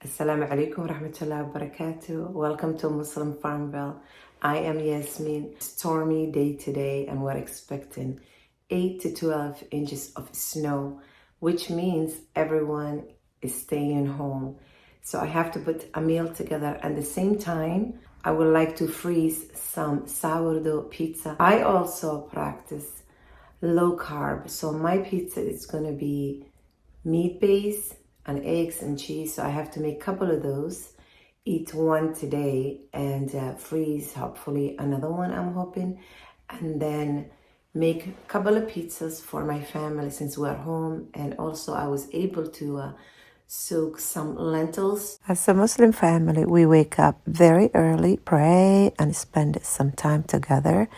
Assalamu alaikum rahmatullahi wa barakatuh. Welcome to Muslim Farmville. I am Yasmin. Stormy day today, and we're expecting 8 to 12 inches of snow, which means everyone is staying home. So I have to put a meal together. At the same time, I would like to freeze some sourdough pizza. I also practice low carb, so my pizza is going to be meat based and eggs and cheese. So I have to make a couple of those, eat one today, and freeze hopefully another one, I'm hoping, and then make a couple of pizzas for my family since we're home. And also I was able to soak some lentils. As a Muslim family, we wake up very early, pray, and spend some time together.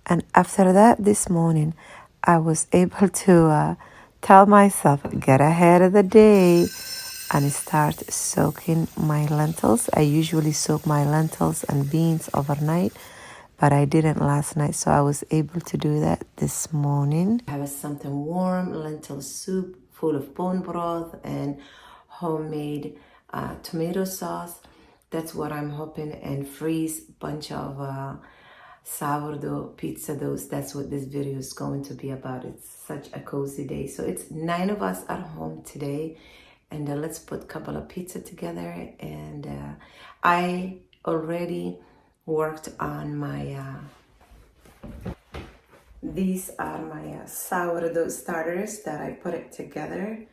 And after that, this morning, I was able to tell myself, get ahead of the day and start soaking my lentils. I usually soak my lentils and beans overnight, but I didn't last night, so I was able to do that this morning. I have something warm, lentil soup full of bone broth and homemade tomato sauce. That's what I'm hoping, and freeze a bunch of sourdough pizza doughs. That's what this video is going to be about. It's such a cozy day. So it's 9 of us at home today, and let's put a couple of pizza together. And I already worked on my these are my sourdough starters that I put it together,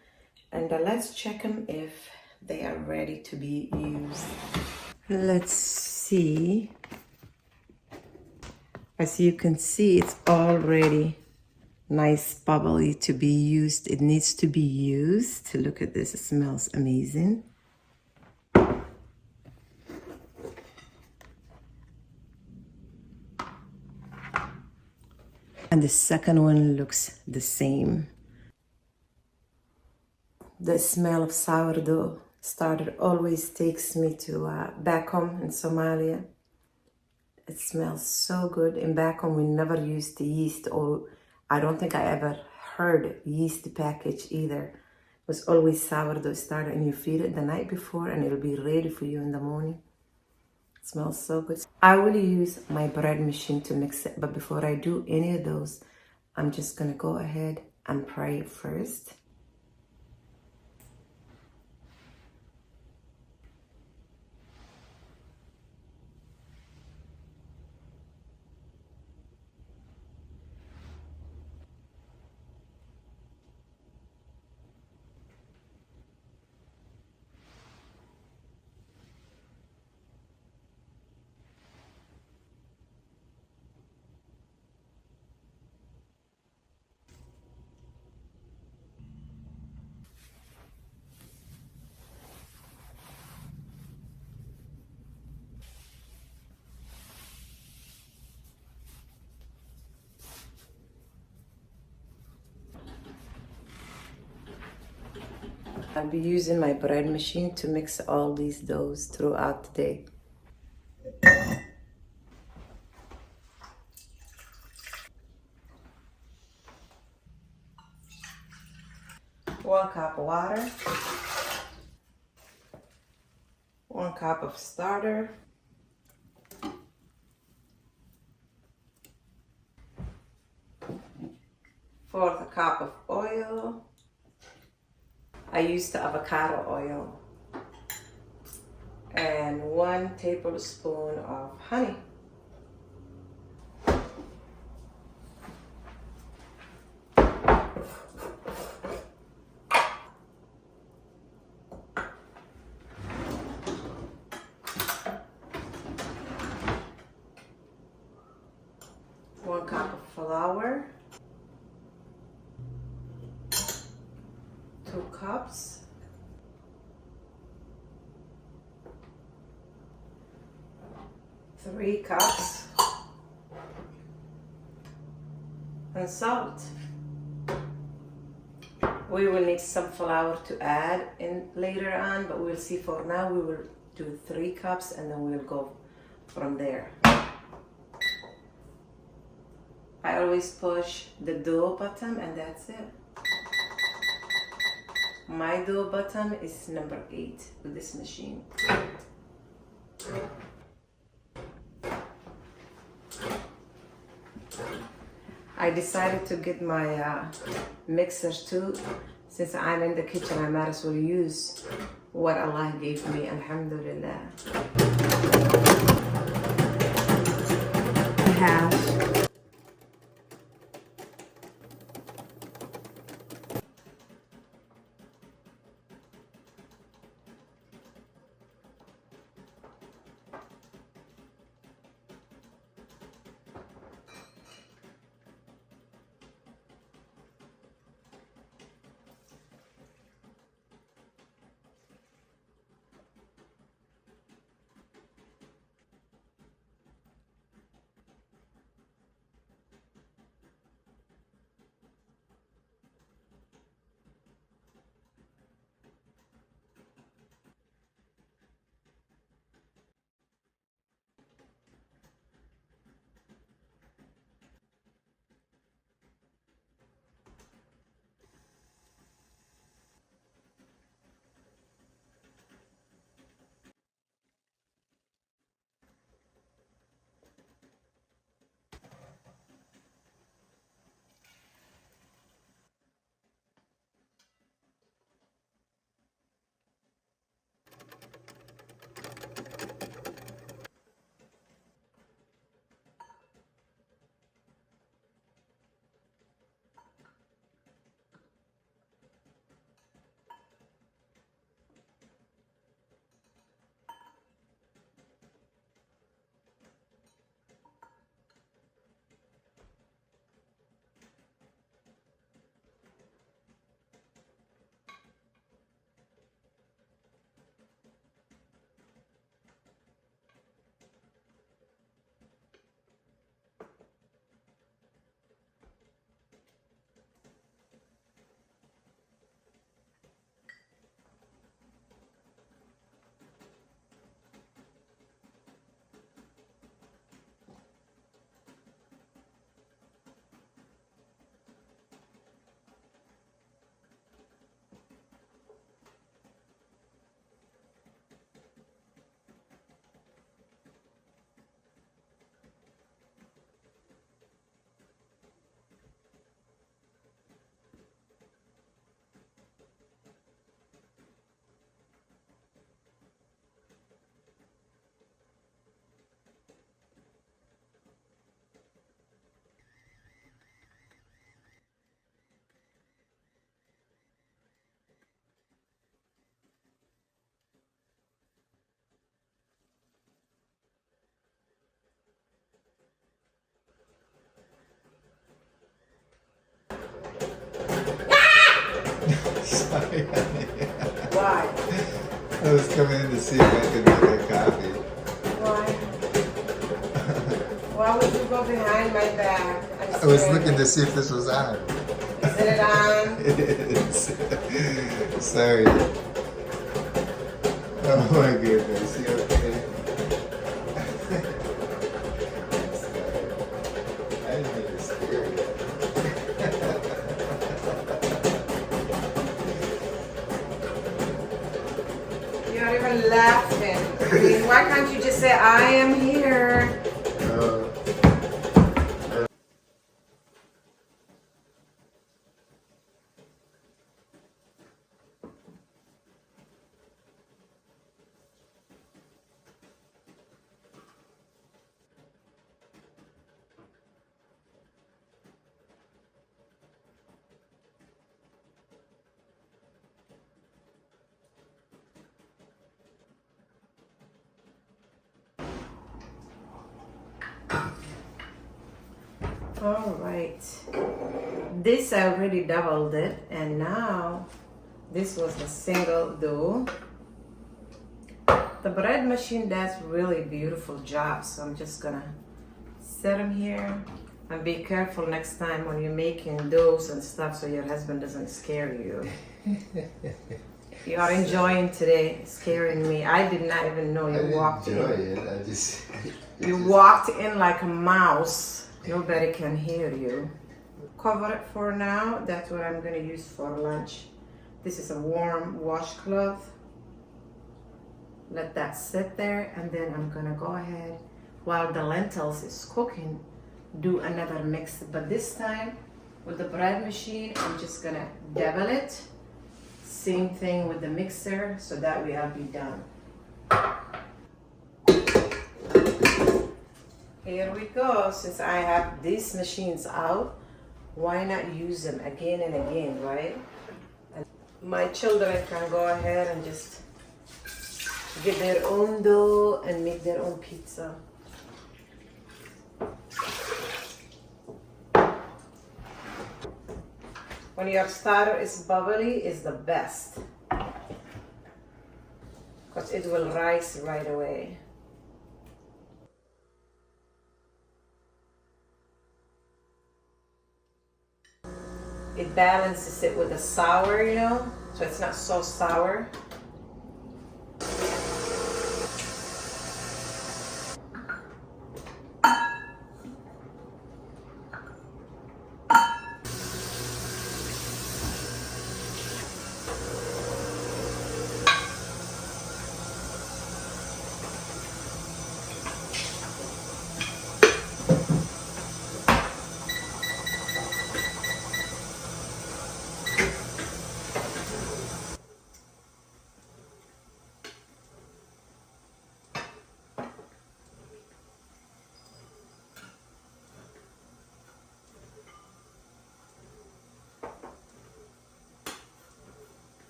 and let's check them if they are ready to be used. Let's see. As you can see, it's already nice bubbly to be used. It needs to be used. Look at this, it smells amazing. And the second one looks the same. The smell of sourdough starter always takes me to back home in Somalia. It smells so good. And back home, we never used the yeast, or I don't think I ever heard yeast package either. It was always sourdough starter, and you feed it the night before and it'll be ready for you in the morning. It smells so good. I will use my bread machine to mix it, but before I do any of those, I'm just gonna go ahead and pray first. I'll be using my bread machine to mix all these doughs throughout the day. One cup of water, 1 cup of starter, fourth a cup of oil. I used the avocado oil, and 1 tablespoon of honey. One cup of flour, 2 cups, three cups, and salt. We will need some flour to add in later on, but we'll see. For now, we will do 3 cups and then we'll go from there. I always push the dough button, and that's it. My dough bottom is number 8 with this machine. I decided to get my mixers too. Since I'm in the kitchen, I might as well use what Allah gave me, alhamdulillah. Hash. Sorry, honey. Why? I was coming in to see if I could make a coffee. Why? Why would you go behind my back? I was looking to see if this was on. Is it on? It is. Sorry. Oh my goodness. You okay? I didn't mean to scare you. You're even laughing. I mean, why can't you just say, I am here? All right, this I already doubled it, and now this was the single dough. The bread machine does really beautiful job, so I'm just gonna set them here. And be careful next time when you're making doughs and stuff so your husband doesn't scare you. You are enjoying today, scaring me. I did not even know you walked in. I just You walked in like a mouse. Nobody can hear you. Cover it for now. That's what I'm gonna use for lunch. This is a warm washcloth. Let that sit there, and then I'm gonna go ahead while the lentils is cooking, do another mix. But this time with the bread machine, I'm just gonna double it. Same thing with the mixer, so that way I'll be done. Here we go. Since I have these machines out, why not use them again and again, right? And my children can go ahead and just get their own dough and make their own pizza. When your starter is bubbly, is the best, because it will rise right away. It balances it with the sour, you know, so it's not so sour.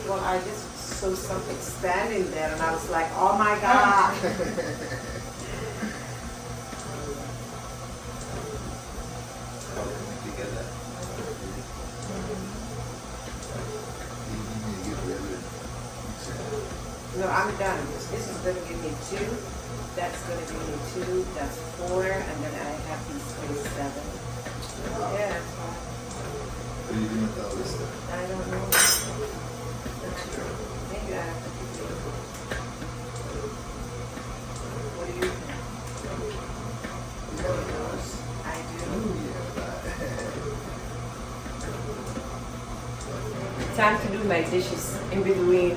Well, I just saw something standing there, and I was like, oh my God. No, I'm done. This is going to give me 2. That's going to give me 2. That's 4. And then I have these 7. Yeah, that's fine. What are you doing with all this stuff? I don't know. Maybe I have to keep it. What do you think? I do. Time to do my dishes in between.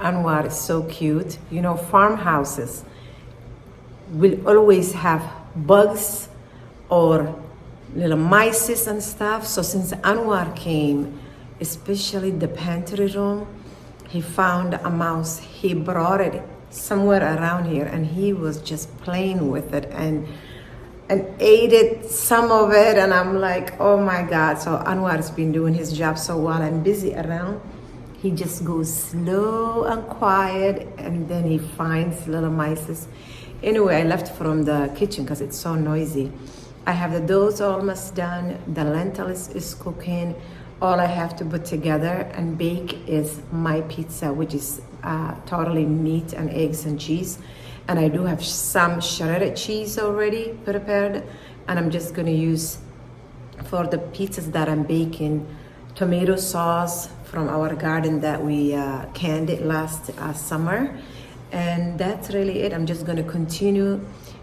Anwar is so cute. You know, farmhouses will always have bugs or little mice and stuff. So since Anwar came, especially the pantry room, he found a mouse. He brought it somewhere around here, and he was just playing with it and ate it, some of it, and I'm like, oh my God. So Anwar's been doing his job. So while I'm busy around, he just goes slow and quiet, and then he finds little mice. Anyway, I left from the kitchen because it's so noisy. I have the dough's almost done. The lentil is cooking. All I have to put together and bake is my pizza, which is totally meat and eggs and cheese. And I do have some shredded cheese already prepared. And I'm just gonna use, for the pizzas that I'm baking, tomato sauce from our garden that we canned it last summer. And that's really it. I'm just gonna continue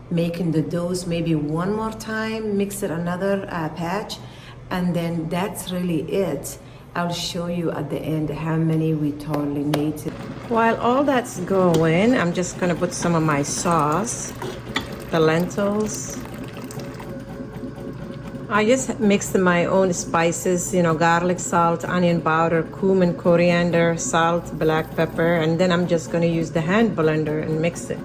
making the doughs maybe one more time, mix it another batch, And then that's really it. I'll show you at the end how many we totally need. While all that's going, I'm just gonna put some of my sauce, the lentils. I just mixed my own spices, you know, garlic, salt, onion powder, cumin, coriander, salt, black pepper, and then I'm just gonna use the hand blender and mix it.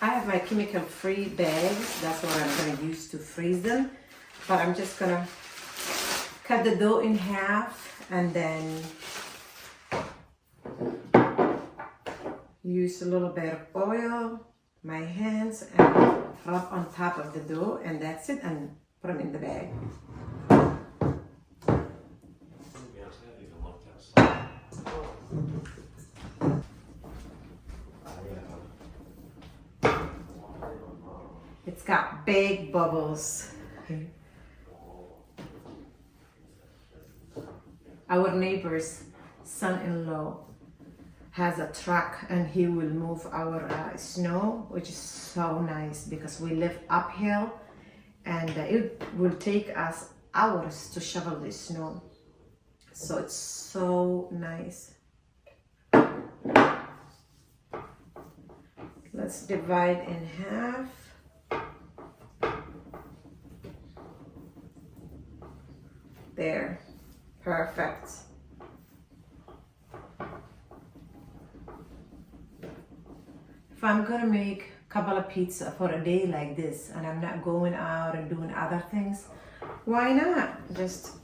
I have my chemical-free bags. That's what I'm going to use to freeze them. But I'm just going to cut the dough in half and then use a little bit of oil, my hands, and rub on top of the dough, and that's it, and put them in the bag. It's got big bubbles. Our neighbor's son-in-law has a truck and he will move our snow, which is so nice because we live uphill and it will take us hours to shovel the snow. So it's so nice. Let's divide in half. There, perfect. If I'm gonna make a couple of pizza for a day like this and I'm not going out and doing other things, why not just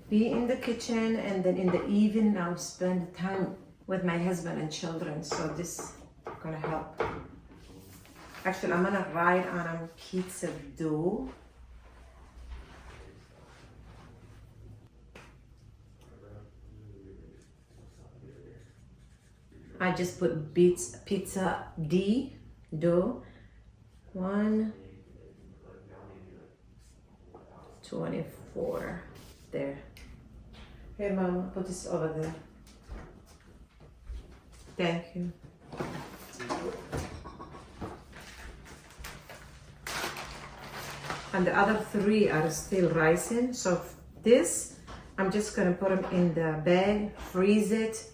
be in the kitchen, and then in the evening I'll spend time with my husband and children. So this is gonna help. Actually, I'm gonna write on a pizza dough. I just put pizza D dough 124 there. Here, Mom, put this over there. Thank you. And the other 3 are still rising. So this, I'm just gonna put them in the bag, freeze it.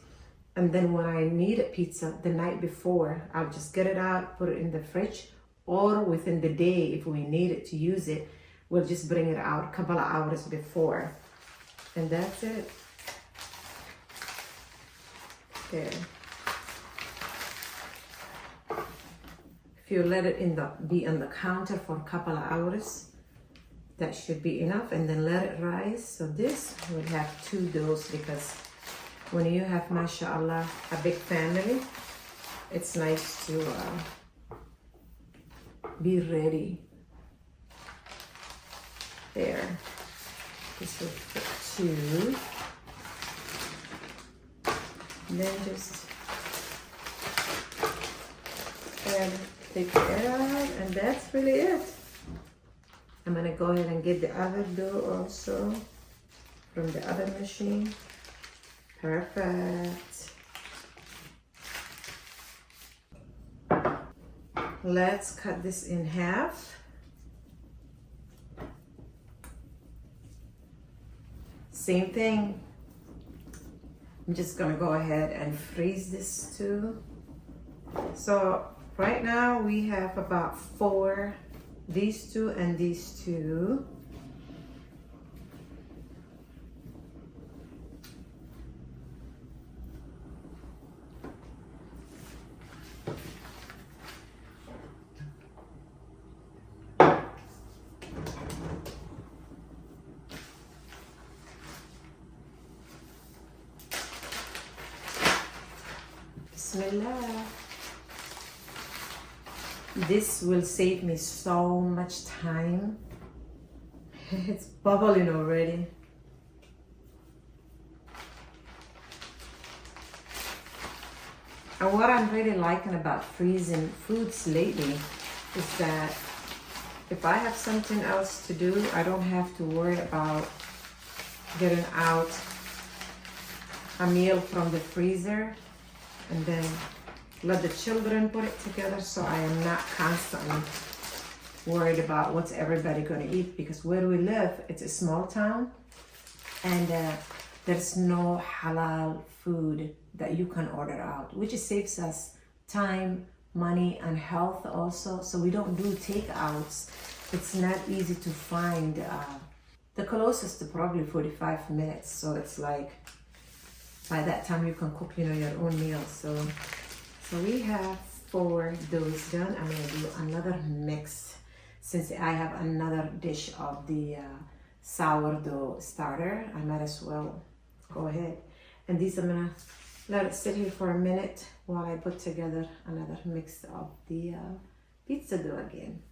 And then when I need a pizza the night before, I'll just get it out, put it in the fridge, or within the day, if we need it to use it, we'll just bring it out a couple of hours before. And that's it. There. If you let it be on the counter for a couple of hours, that should be enough, and then let it rise. So this will have 2 doughs, because when you have, mashallah, a big family, it's nice to be ready. There. This will fit 2. And then just take it out, and that's really it. I'm gonna go ahead and get the other dough also from the other machine. Perfect. Let's cut this in half. Same thing. I'm just gonna go ahead and freeze this too. So right now we have about 4, these 2 and these 2. Bismillah. This will save me so much time. It's bubbling already. And what I'm really liking about freezing foods lately is that if I have something else to do, I don't have to worry about getting out a meal from the freezer and then let the children put it together, so I am not constantly worried about what's everybody going to eat, because where we live, it's a small town and there's no halal food that you can order out, which saves us time, money, and health also. So we don't do takeouts. It's not easy to find. The closest to probably 45 minutes. So it's like by that time you can cook, your own meal. So we have 4 doughs done. I'm gonna do another mix since I have another dish of the sourdough starter. I might as well go ahead. And these I'm gonna let it sit here for a minute while I put together another mix of the pizza dough again.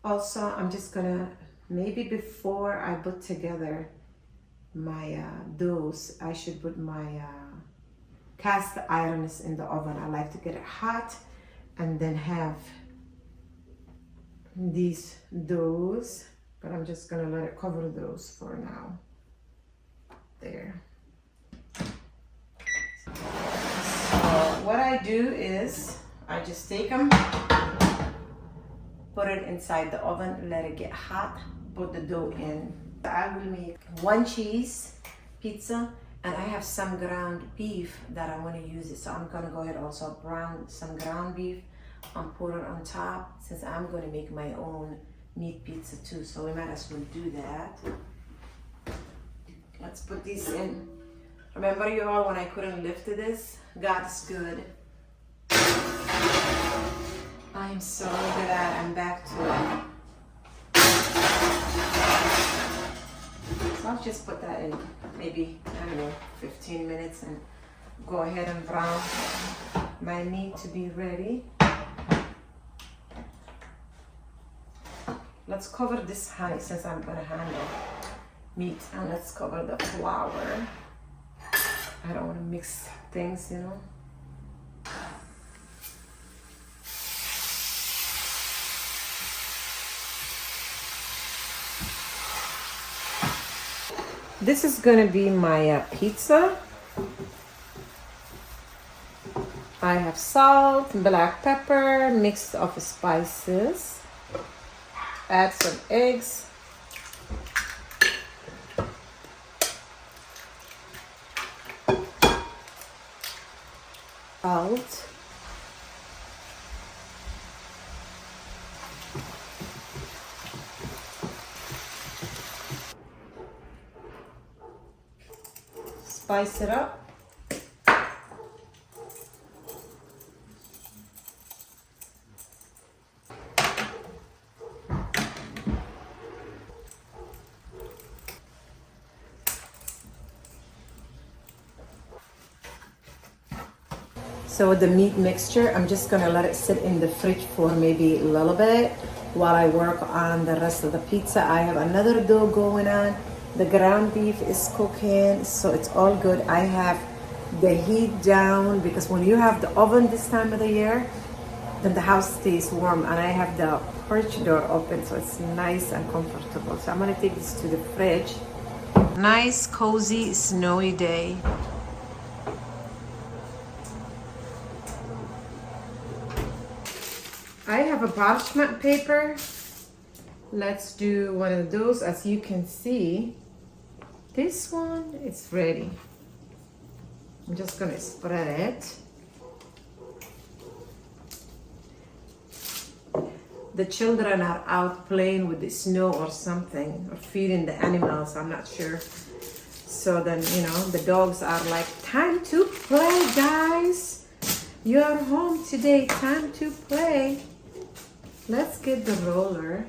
Also, I'm just gonna, maybe before I put together my doughs, I should put my cast irons in the oven. I like to get it hot and then have these doughs, but I'm just gonna let it cover those for now. There. So what I do is I just take them, put it inside the oven, let it get hot, put the dough in. I will make 1 cheese pizza, and I have some ground beef that I want to use it. So I'm gonna go ahead also brown some ground beef and put it on top, since I'm gonna make my own meat pizza too. So we might as well do that. Let's put these in. Remember you all when I couldn't lift this? God is good. I am so glad I'm back to it. So I'll just put that in maybe, I don't know, 15 minutes and go ahead and brown my meat to be ready. Let's cover this honey since I'm gonna handle meat, and let's cover the flour. I don't want to mix things, This is gonna be my pizza. I have salt, black pepper, mixed of spices. Add some eggs. Salt. Spice it up. So the meat mixture, I'm just gonna let it sit in the fridge for maybe a little bit while I work on the rest of the pizza. I have another dough going on. The ground beef is cooking, so it's all good. I have the heat down because when you have the oven this time of the year, then the house stays warm, and I have the porch door open, so it's nice and comfortable. So I'm gonna take this to the fridge. Nice, cozy, snowy day. I have a parchment paper. Let's do one of those. As you can see, this one is ready. I'm just gonna spread it. The children are out playing with the snow or something, or feeding the animals, I'm not sure. So then, the dogs are like, time to play, guys. You're home today, time to play. Let's get the roller.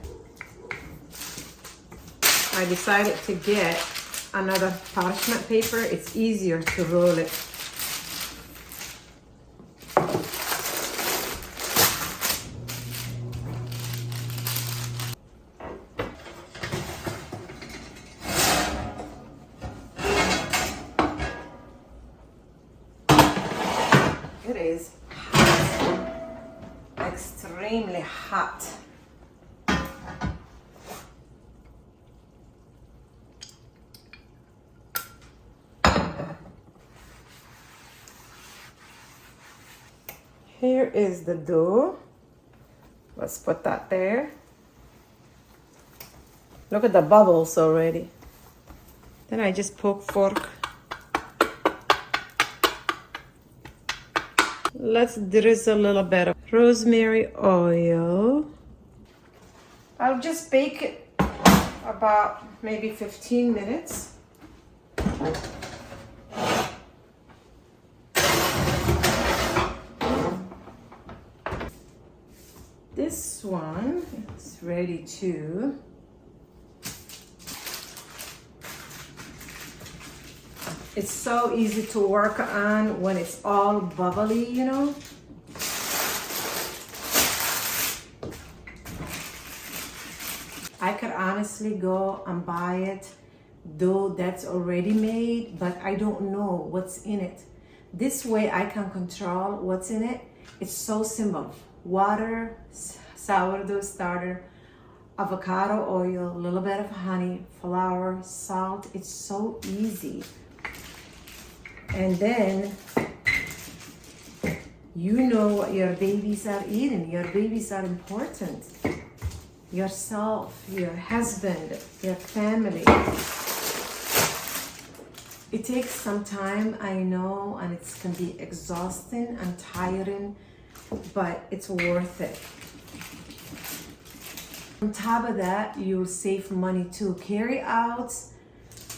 I decided to get another parchment paper. It's easier to roll it. extremely hot. Here is the dough. Let's put that there. Look at the bubbles already. Then I just poke fork. Let's drizzle a little bit of rosemary oil. I'll just bake it about maybe 15 minutes. This one is ready too. It's so easy to work on when it's all bubbly, you know. I could honestly go and buy it, dough that's already made, but I don't know what's in it. This way I can control what's in it. It's so simple. Water, sourdough starter, avocado oil, a little bit of honey, flour, salt. It's so easy. And then you know what your babies are eating. Your babies are important. Yourself, your husband, your family. It takes some time, I know, and it can be exhausting and tiring, but it's worth it. On top of that, you'll save money too. Carry outs,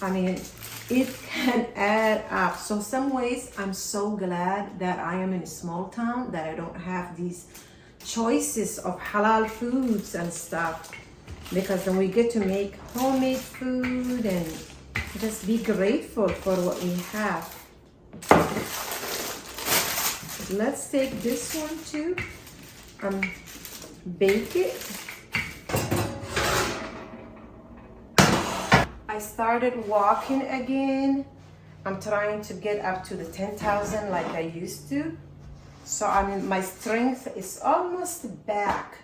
I mean, it can add up. So some ways, I'm so glad that I am in a small town, that I don't have these choices of halal foods and stuff, because then we get to make homemade food and just be grateful for what we have. Let's take this one too and bake it. I started walking again. I'm trying to get up to the 10,000 like I used to. So my strength is almost back,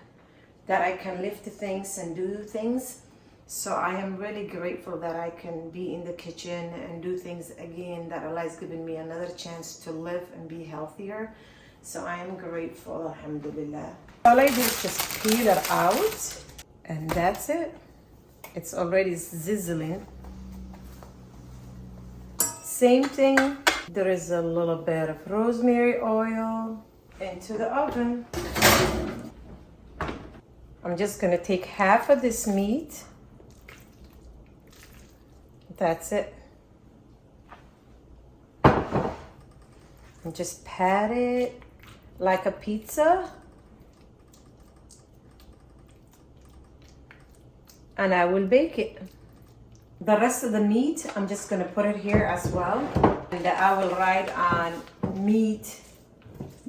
that I can lift things and do things. So I am really grateful that I can be in the kitchen and do things again, that Allah has given me another chance to live and be healthier. So I am grateful, alhamdulillah. All I do is just peel it out, and that's it. It's already sizzling. Same thing. There is a little bit of rosemary oil into the oven. I'm just gonna take half of this meat. That's it. And just pat it like a pizza. And I will bake it. The rest of the meat, I'm just gonna put it here as well. And I will write on meat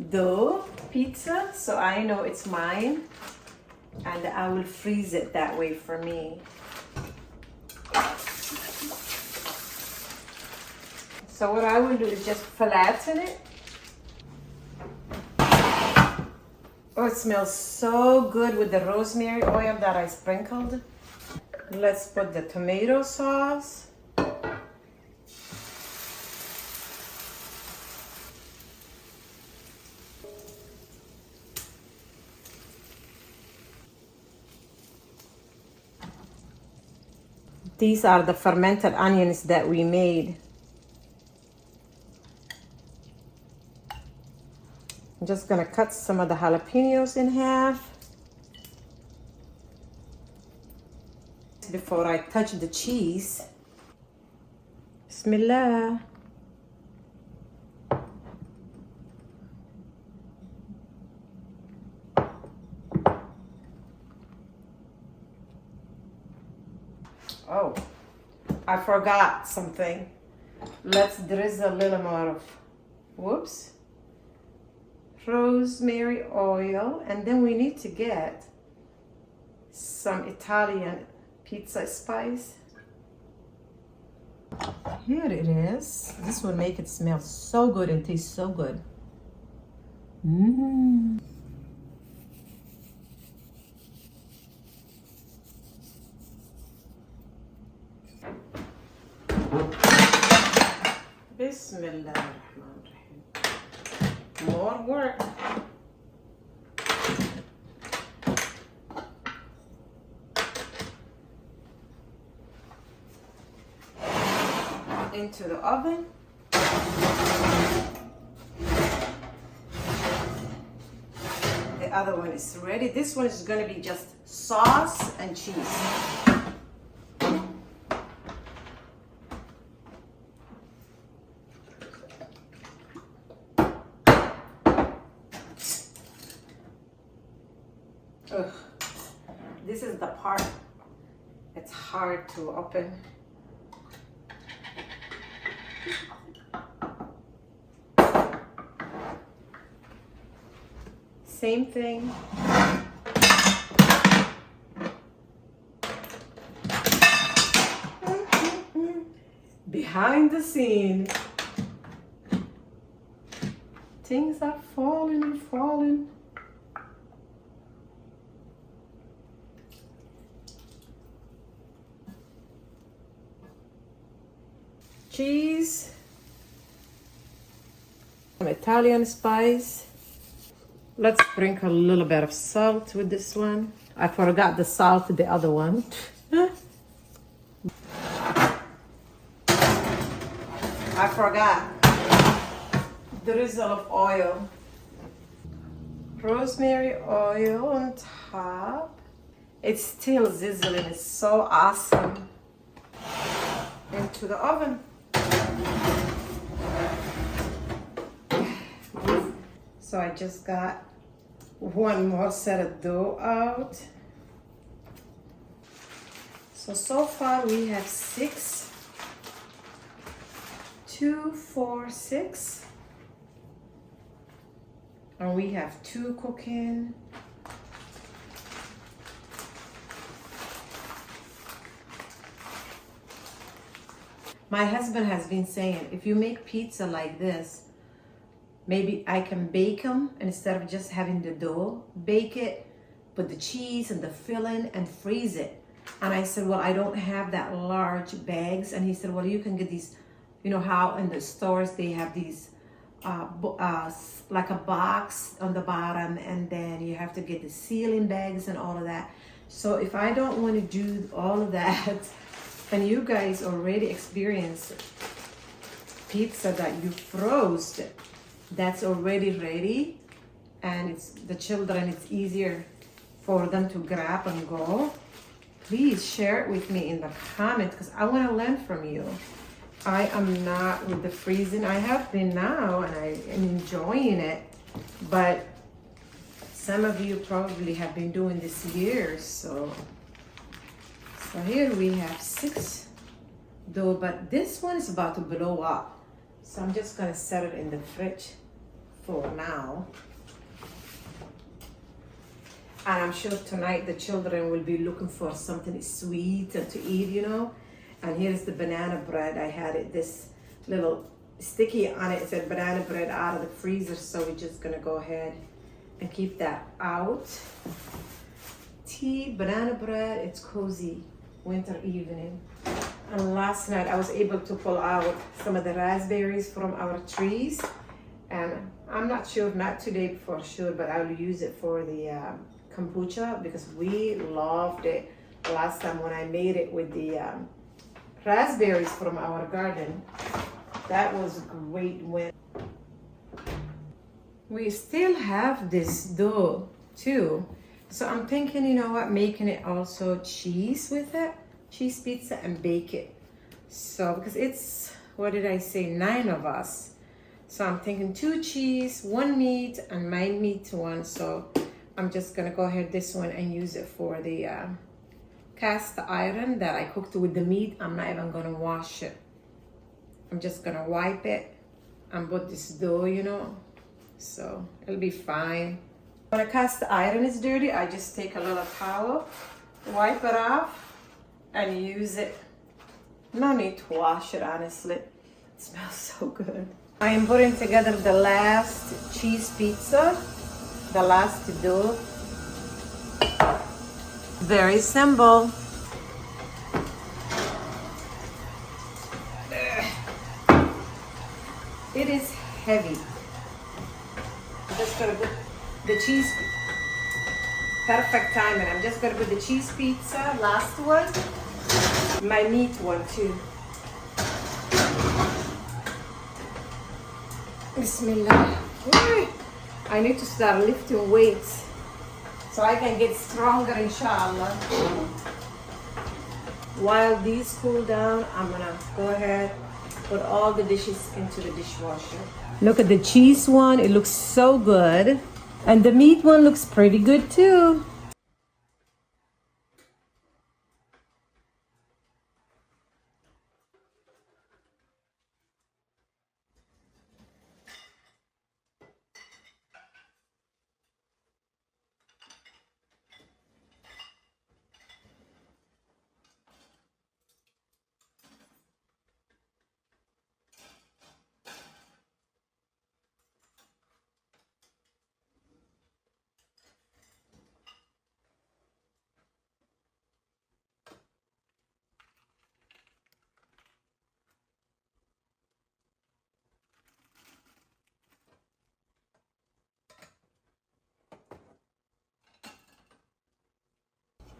dough pizza, so I know it's mine. And I will freeze it that way for me. So what I will do is just flatten it. Oh, it smells so good with the rosemary oil that I sprinkled. Let's put the tomato sauce. These are the fermented onions that we made. I'm just gonna cut some of the jalapenos in half before I touch the cheese. Bismillah. Oh, I forgot something. Let's drizzle a little more of, whoops, rosemary oil, and then we need to get some Italian pizza spice. Here it is. This will make it smell so good and taste so good. Bismillahirrahmanirrahim. More work. Into the oven. The other one is ready. This one is going to be just sauce and cheese. Ugh. This is the part it's hard to open. Same thing. Behind the scene. Things are falling and falling. Cheese. Some Italian spice. Let's sprinkle a little bit of salt with this one. I forgot the salt with the other one. I forgot. Drizzle of oil. Rosemary oil on top. It's still sizzling. It's so awesome. Into the oven. So I just got one more set of dough out. So far we have 6. 2, 4, 6. And we have 2 cooking. My husband has been saying, if you make pizza like this, maybe I can bake them instead of just having the dough. Bake it, put the cheese and the filling and freeze it. And I said, well, I don't have that large bags. And he said, well, you can get these, you know how in the stores they have these, like a box on the bottom, and then you have to get the sealing bags and all of that. So if I don't want to do all of that, and you guys already experienced pizza that you froze, that's already ready, and it's the children, it's easier for them to grab and go. Please share it with me in the comments because I want to learn from you. I am not with the freezing. I have been now and I am enjoying it, but some of you probably have been doing this years. So here we have 6 dough, but this one is about to blow up. So I'm just gonna set it in the fridge for now. And I'm sure tonight the children will be looking for something sweet and to eat, you know. And here's the banana bread. I had it, this little sticky on it. It said banana bread out of the freezer. So we're just gonna go ahead and keep that out. Tea, banana bread, it's cozy winter evening. And last night I was able to pull out some of the raspberries from our trees. And I'm not sure, not today for sure, but I'll use it for the kombucha because we loved it last time when I made it with the raspberries from our garden. That was a great win. We still have this dough too. So I'm thinking, you know what, making it also cheese with it. Cheese pizza and bake it. So because it's, what did I say, 9 of us. So I'm thinking 2 cheese, 1 meat, and my meat 1. So I'm just gonna go ahead this one and use it for the cast iron that I cooked with the meat. I'm not even gonna wash it. I'm just gonna wipe it and put this dough, you know. So it'll be fine. When a cast iron is dirty, I just take a little towel, wipe it off, and use it. No need to wash it, honestly. It smells so good. I am putting together the last cheese pizza, the last dough. Very simple. it is heavy. I'm just gonna put the cheese. Perfect timing. I'm just gonna put the cheese pizza, last one. My meat one too. Bismillah. I need to start lifting weights so I can get stronger, inshallah. While these cool down, I'm gonna go ahead, put all the dishes into the dishwasher. Look at the cheese one, it looks so good. And the meat one looks pretty good too.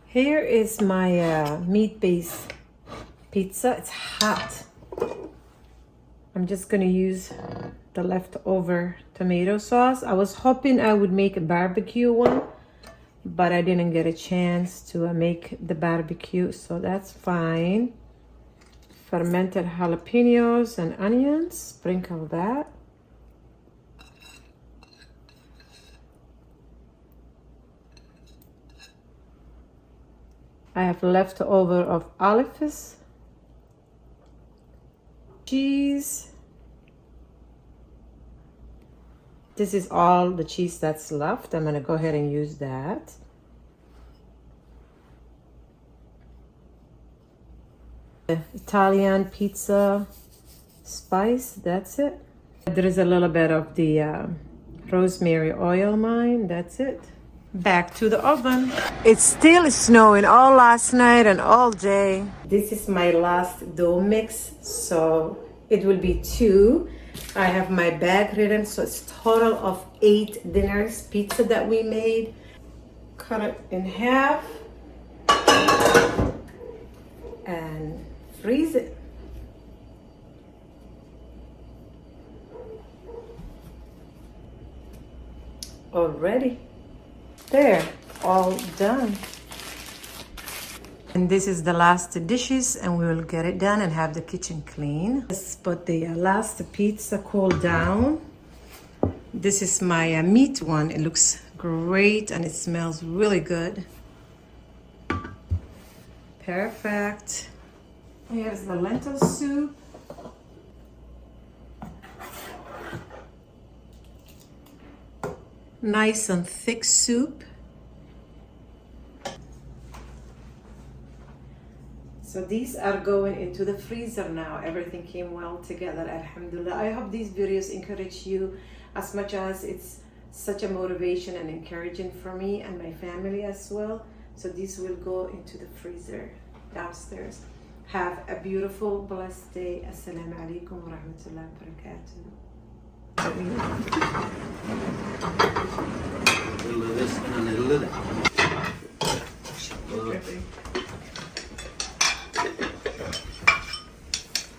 Here is my meat-based pizza. It's hot. I'm just gonna use the leftover tomato sauce. I was hoping I would make a barbecue one, but I didn't get a chance to make the barbecue, so that's fine. Fermented jalapenos and onions, sprinkle that. I have leftover of olives, cheese. This is all the cheese that's left. I'm gonna go ahead and use that. Italian pizza spice, that's it. There is a little bit of the rosemary oil, mine, that's it. Back to the oven. It's still snowing all last night and all day. This is my last dough mix, so it will be 2. I have my bag written, so it's total of 8 dinners pizza that we made. Cut it in half and freeze it. Already. There, all done. And this is the last dishes, and we will get it done and have the kitchen clean. Let's put the last pizza cool down. This is my meat one. It looks great and it smells really good. Perfect. Here's the lentil soup. Nice and thick soup. So these are going into the freezer now. Everything came well together, alhamdulillah. I hope these videos encourage you as much as it's such a motivation and encouraging for me and my family as well. So these will go into the freezer downstairs. Have a beautiful, blessed day. Assalamu alaikum wa rahmatullahi wa barakatuh. A little of this and a little of that.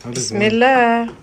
How does Bismillah.